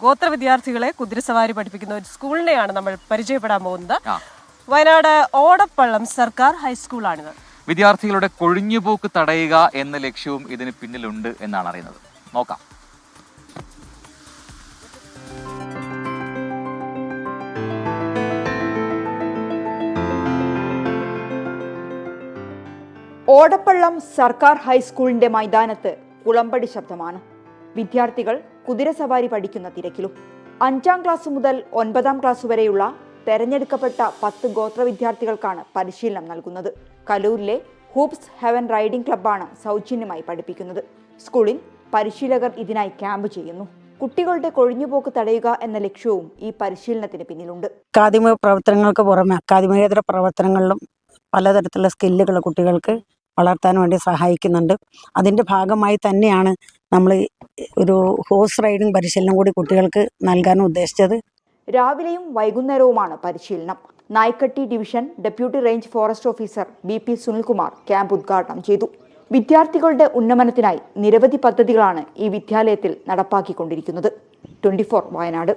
ഗോത്ര വിദ്യാർത്ഥികളെ കുതിരസവാരി പഠിപ്പിക്കുന്ന ഒരു സ്കൂളിനെയാണ് നമ്മൾ പരിചയപ്പെടാൻ പോകുന്നത്. വയനാട് ഓടപ്പള്ളം സർക്കാർ ഹൈസ്കൂളാണിത്. വിദ്യാർത്ഥികളുടെ കൊഴിഞ്ഞുപോക്ക് തടയുക എന്ന ലക്ഷ്യവും ഇതിന് പിന്നിലുണ്ട് എന്നാണ് അറിയുന്നത്. നോക്കാം. ഓടപ്പള്ളം സർക്കാർ ഹൈസ്കൂളിന്റെ മൈതാനത്ത് കുളമ്പടി ശബ്ദമാണ്. വിദ്യാർത്ഥികൾ കുതിരസവാരി പഠിക്കുന്ന തിരക്കിലും. 5ാം ക്ലാസ് മുതൽ 9ാം ക്ലാസ് വരെയുള്ള തെരഞ്ഞെടുക്കപ്പെട്ട 10 ഗോത്ര വിദ്യാർത്ഥികൾക്കാണ് പരിശീലനം നൽകുന്നത്. കലൂരിലെ ഹൂപ്സ് ഹെവൻ റൈഡിംഗ് ക്ലബ്ബാണ് സൗജന്യമായി പഠിപ്പിക്കുന്നത്. സ്കൂളിൽ പരിശീലകർ ഇതിനായി ക്യാമ്പ് ചെയ്യുന്നു. കുട്ടികളുടെ കൊഴിഞ്ഞുപോക്ക് തടയുക എന്ന ലക്ഷ്യവും ഈ പരിശീലനത്തിന് പിന്നിലുണ്ട്. അക്കാദമിക പ്രവർത്തനങ്ങൾക്ക് പുറമെ അക്കാദമികേതര പ്രവർത്തനങ്ങളിലും പലതരത്തിലുള്ള സ്കില്ലുകൾ കുട്ടികൾക്ക് വളർത്താൻ വേണ്ടി സഹായിക്കുന്നുണ്ട്. അതിൻ്റെ ഭാഗമായി തന്നെയാണ് നമ്മൾ ഒരു ഹോഴ്സ് റൈഡിംഗ് പരിശീലനം കൂടി കുട്ടികൾക്ക് നൽകാൻ ഉദ്ദേശിച്ചത്. രാവിലെയും വൈകുന്നേരവുമാണ് പരിശീലനം. Naikkatti division deputy range forest officer BP Sunilkumar camp ഉദ്ഘാടനം ചെയ്തു. വിദ്യാർത്ഥികളുടെ ഉന്നമനത്തിനായി നിരവധി പദ്ധതികളാണ് ഈ വിദ്യാലയത്തിൽ നടപ്പാക്കിക്കൊണ്ടിരിക്കുന്നത്. 24 വയനാട്.